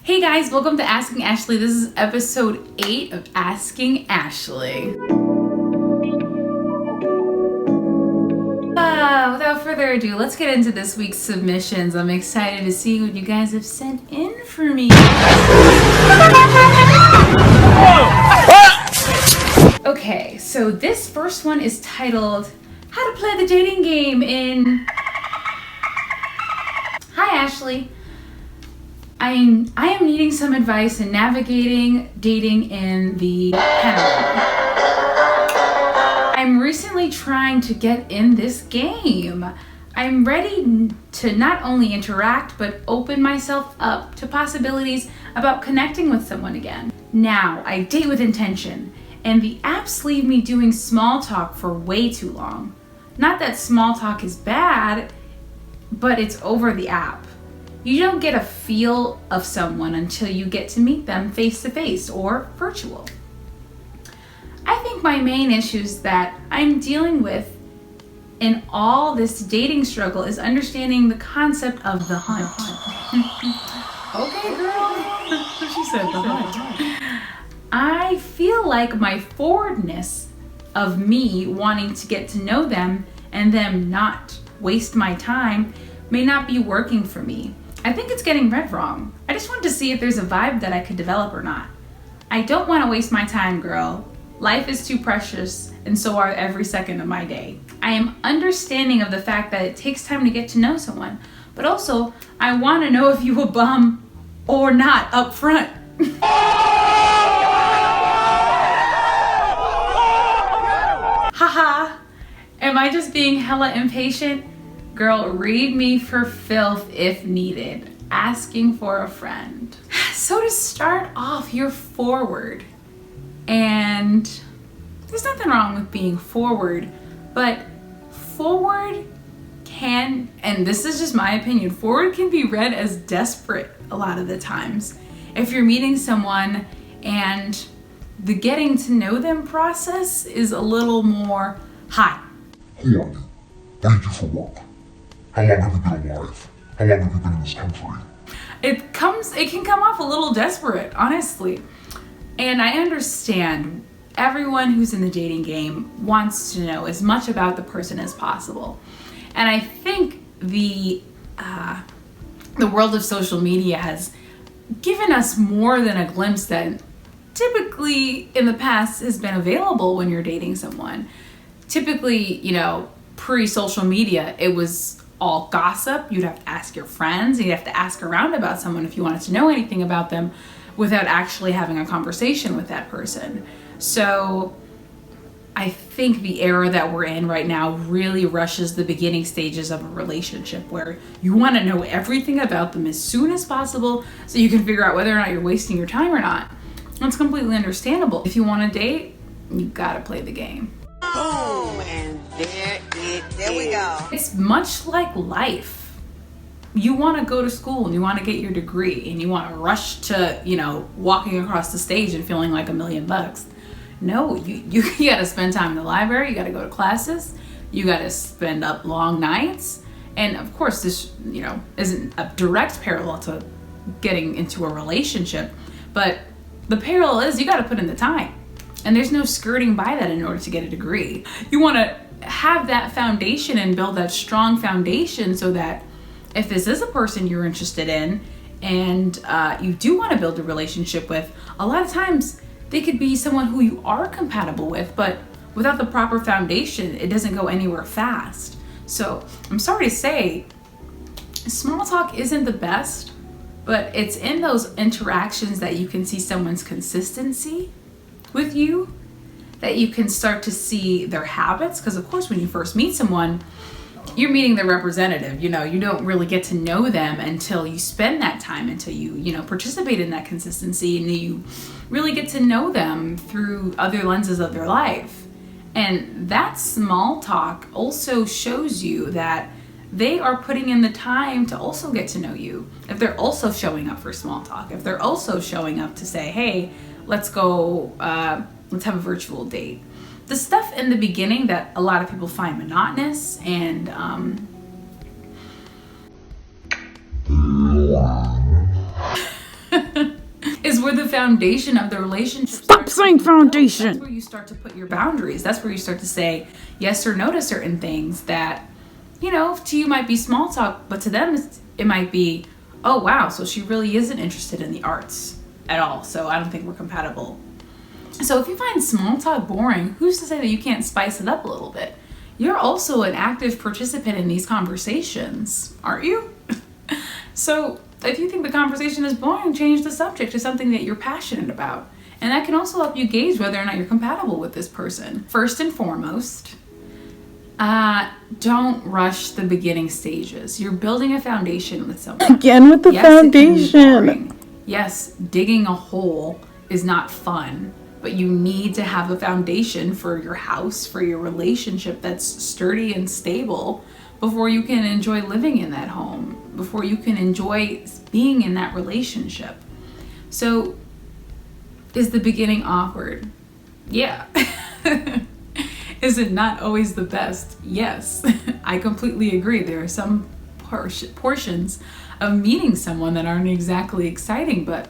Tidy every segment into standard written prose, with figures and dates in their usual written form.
Hey guys, welcome to Asking Ashley. This is episode 8 of Asking Ashley. Without further ado, let's get into this week's submissions. I'm excited to see what you guys have sent in for me. Okay, so this first one is titled, How to Play the Dating Game in... Hi Ashley. I am needing some advice in navigating dating in the pendulum. I'm recently trying to get in this game. I'm ready to not only interact, but open myself up to possibilities about connecting with someone again. Now, I date with intention, and the apps leave me doing small talk for way too long. Not that small talk is bad, but it's over the app. You don't get a feel of someone until you get to meet them face to face or virtual. I think my main issues that I'm dealing with in all this dating struggle is understanding the concept of the hunt. Okay, girl. She said the hunt. I feel like my forwardness of me wanting to get to know them and them not waste my time may not be working for me. I think it's getting read wrong. I just wanted to see if there's a vibe that I could develop or not. I don't want to waste my time, girl. Life is too precious, and so are every second of my day. I am understanding of the fact that it takes time to get to know someone, but also I want to know if you will bum or not up front. Haha. Am I just being hella impatient? Girl, read me for filth if needed. Asking for a friend. So to start off, you're forward. And there's nothing wrong with being forward, but forward can, and this is just my opinion, forward can be read as desperate a lot of the times. If you're meeting someone and the getting to know them process is a little more, hi. Who are you? What do you do for work? How long have you been alive? How long have you been in this country? It can come off a little desperate, honestly. And I understand everyone who's in the dating game wants to know as much about the person as possible. And I think the world of social media has given us more than a glimpse that typically in the past has been available when you're dating someone. Typically, pre-social media, it was all gossip. You'd have to ask your friends, you'd have to ask around about someone if you wanted to know anything about them without actually having a conversation with that person. So I think the era that we're in right now really rushes the beginning stages of a relationship where you want to know everything about them as soon as possible so you can figure out whether or not you're wasting your time or not. That's completely understandable. If you want to date, you gotta play the game. Boom, and there we go. It's much like life. You want to go to school and you want to get your degree and you want to rush to, walking across the stage and feeling like $1 million. No, you got to spend time in the library. You got to go to classes. You got to spend up long nights. And of course, this, isn't a direct parallel to getting into a relationship, but the parallel is you got to put in the time. And there's no skirting by that in order to get a degree. You want to have that foundation and build that strong foundation so that if this is a person you're interested in and you do want to build a relationship with, a lot of times they could be someone who you are compatible with, but without the proper foundation, it doesn't go anywhere fast. So I'm sorry to say, small talk isn't the best, but it's in those interactions that you can see someone's consistency with you, that you can start to see their habits. Because of course, when you first meet someone, you're meeting their representative. You don't really get to know them until you spend that time, until you participate in that consistency, and you really get to know them through other lenses of their life. And that small talk also shows you that they are putting in the time to also get to know you. If they're also showing up for small talk, if they're also showing up to say, hey, let's go, let's have a virtual date. The stuff in the beginning that a lot of people find monotonous and foundation of the relationship. Stop saying foundation. That's where you start to put your boundaries. That's where you start to say yes or no to certain things that, you know, to you might be small talk, but to them it might be, oh wow, so she really isn't interested in the arts at all, so I don't think we're compatible. So if you find small talk boring, who's to say that you can't spice it up a little bit? You're also an active participant in these conversations, aren't you? So if you think the conversation is boring, change the subject to something that you're passionate about. And that can also help you gauge whether or not you're compatible with this person. First and foremost, don't rush the beginning stages. You're building a foundation with someone. Again with the foundation. Yes, digging a hole is not fun, but you need to have a foundation for your house, for your relationship that's sturdy and stable before you can enjoy living in that home, before you can enjoy being in that relationship. So, is the beginning awkward? Yeah. Is it not always the best? Yes. I completely agree. There are some portions of meeting someone that aren't exactly exciting, but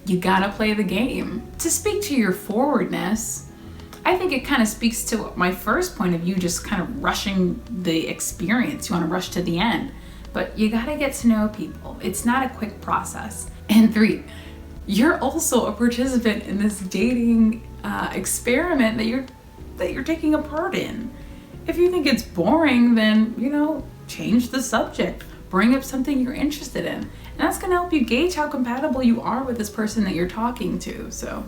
you gotta play the game. To speak to your forwardness, I think it kind of speaks to my first point of view, just kind of rushing the experience. You want to rush to the end, but you gotta get to know people. It's not a quick process. And 3, you're also a participant in this dating experiment that you're taking a part in. If you think it's boring, then, you know, change the subject. Bring up something you're interested in. And that's gonna help you gauge how compatible you are with this person that you're talking to. So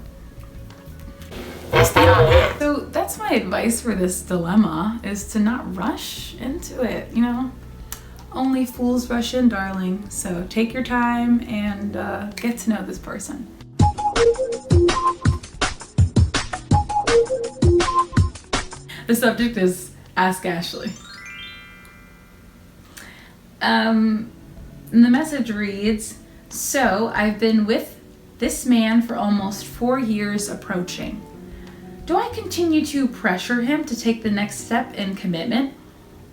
that's my advice for this dilemma, is to not rush into it, you know. Only fools rush in, darling. So take your time and get to know this person. The subject is Ask Ashley. And the message reads, so I've been with this man for almost 4 years approaching. Do I continue to pressure him to take the next step in commitment,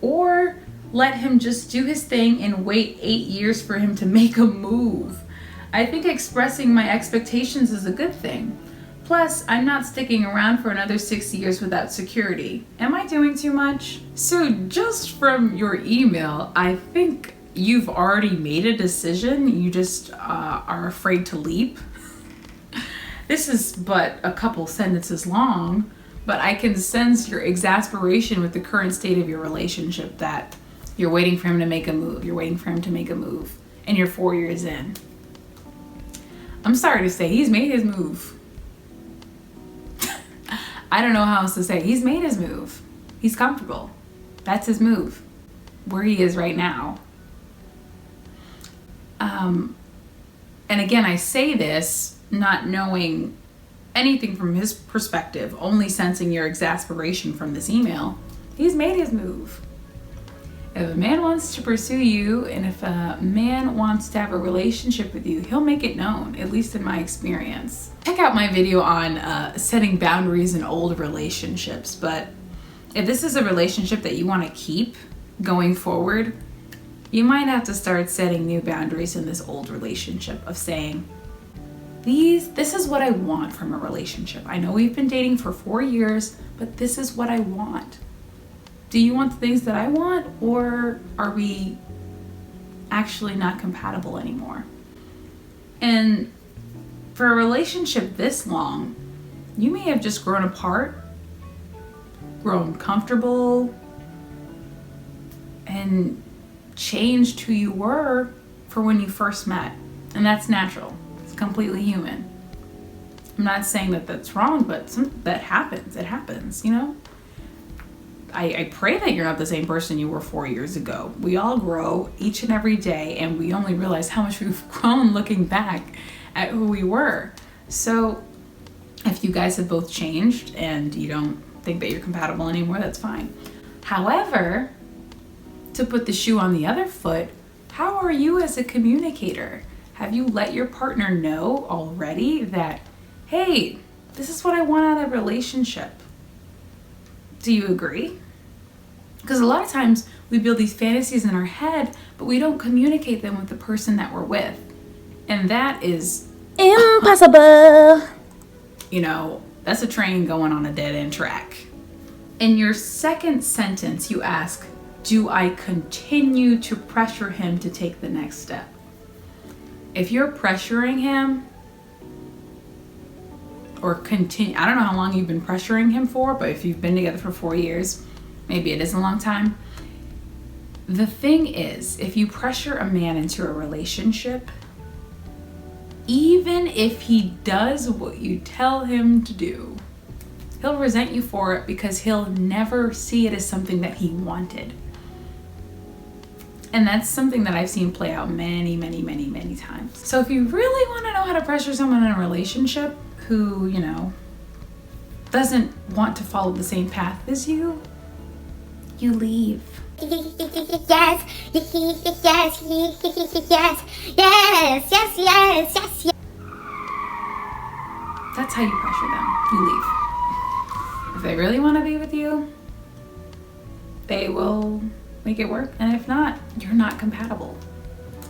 or let him just do his thing and wait 8 years for him to make a move? I think expressing my expectations is a good thing. Plus, I'm not sticking around for another 6 years without security. Am I doing too much? So just from your email, I think you've already made a decision. You just are afraid to leap. This is but a couple sentences long, but I can sense your exasperation with the current state of your relationship, that you're waiting for him to make a move. You're waiting for him to make a move, and you're 4 years in. I'm sorry to say, he's made his move. I don't know how else to say it. He's made his move. He's comfortable. That's his move, where he is right now. And again, I say this not knowing anything from his perspective, only sensing your exasperation from this email. He's made his move. If a man wants to pursue you, and if a man wants to have a relationship with you, he'll make it known, at least in my experience. Check out my video on setting boundaries in old relationships, but if this is a relationship that you want to keep going forward, you might have to start setting new boundaries in this old relationship of saying, this is what I want from a relationship. I know we've been dating for 4 years, but this is what I want. Do you want the things that I want, or are we actually not compatible anymore? And for a relationship this long, you may have just grown apart, grown comfortable, and changed who you were for when you first met. And that's natural. It's completely human. I'm not saying that that's wrong, but that happens. It happens, you know? I pray that you're not the same person you were 4 years ago. We all grow each and every day, and we only realize how much we've grown looking back at who we were. So if you guys have both changed and you don't think that you're compatible anymore, that's fine. However, to put the shoe on the other foot, how are you as a communicator? Have you let your partner know already that, hey, this is what I want out of a relationship? Do you agree? Because a lot of times we build these fantasies in our head, but we don't communicate them with the person that we're with. And that is Impossible. You know, that's a train going on a dead end track. In your second sentence, you ask, do I continue to pressure him to take the next step? If you're pressuring him, or continue, I don't know how long you've been pressuring him for, but if you've been together for 4 years, maybe it is a long time. The thing is, if you pressure a man into a relationship, even if he does what you tell him to do, he'll resent you for it because he'll never see it as something that he wanted. And that's something that I've seen play out many, many, many, many times. So if you really want to know how to pressure someone in a relationship who, you know, doesn't want to follow the same path as you leave. Yes, yes, yes, yes, yes, yes, yes, yes. That's how you pressure them. You leave. If they really want to be with you, they will make it work. And if not, you're not compatible.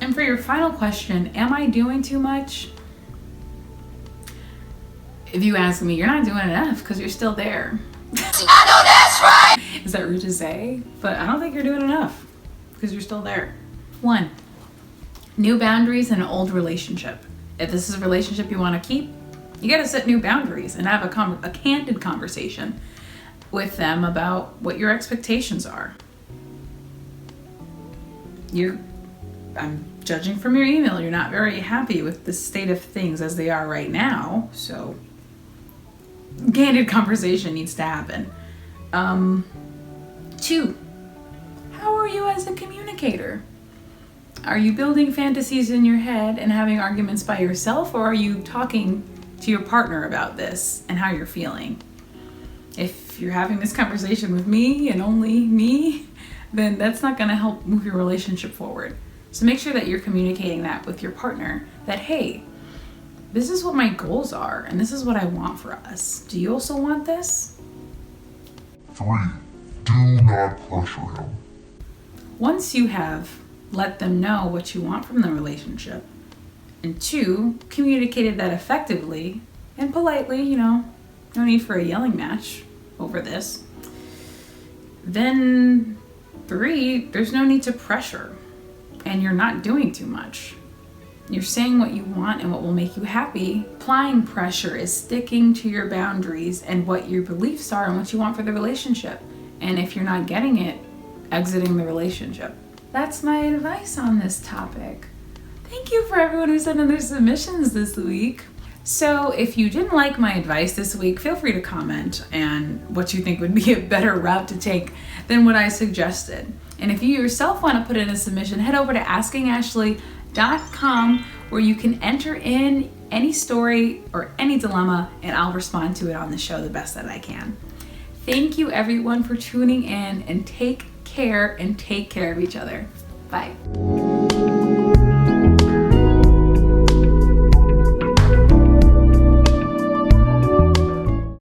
And for your final question, am I doing too much? If you ask me, you're not doing enough because you're still there. I know that's right. Is that rude to say? But I don't think you're doing enough because you're still there. 1, new boundaries in an old relationship. If this is a relationship you want to keep, you got to set new boundaries and have a candid conversation with them about what your expectations are. I'm judging from your email, you're not very happy with the state of things as they are right now, so candid conversation needs to happen. 2, how are you as a communicator? Are you building fantasies in your head and having arguments by yourself, or are you talking to your partner about this and how you're feeling? If you're having this conversation with me and only me, then that's not going to help move your relationship forward. So make sure that you're communicating that with your partner, that, hey, this is what my goals are and this is what I want for us. Do you also want this? 3, do not pressure him. Once you have let them know what you want from the relationship, and 2, communicated that effectively and politely, you know, no need for a yelling match over this, then 3, there's no need to pressure and you're not doing too much. You're saying what you want and what will make you happy. Applying pressure is sticking to your boundaries and what your beliefs are and what you want for the relationship. And if you're not getting it, exiting the relationship. That's my advice on this topic. Thank you for everyone who sent in their submissions this week. So if you didn't like my advice this week, feel free to comment and what you think would be a better route to take than what I suggested. And if you yourself want to put in a submission, head over to askingashley.com where you can enter in any story or any dilemma and I'll respond to it on the show the best that I can. Thank you everyone for tuning in, and take care of each other. Bye.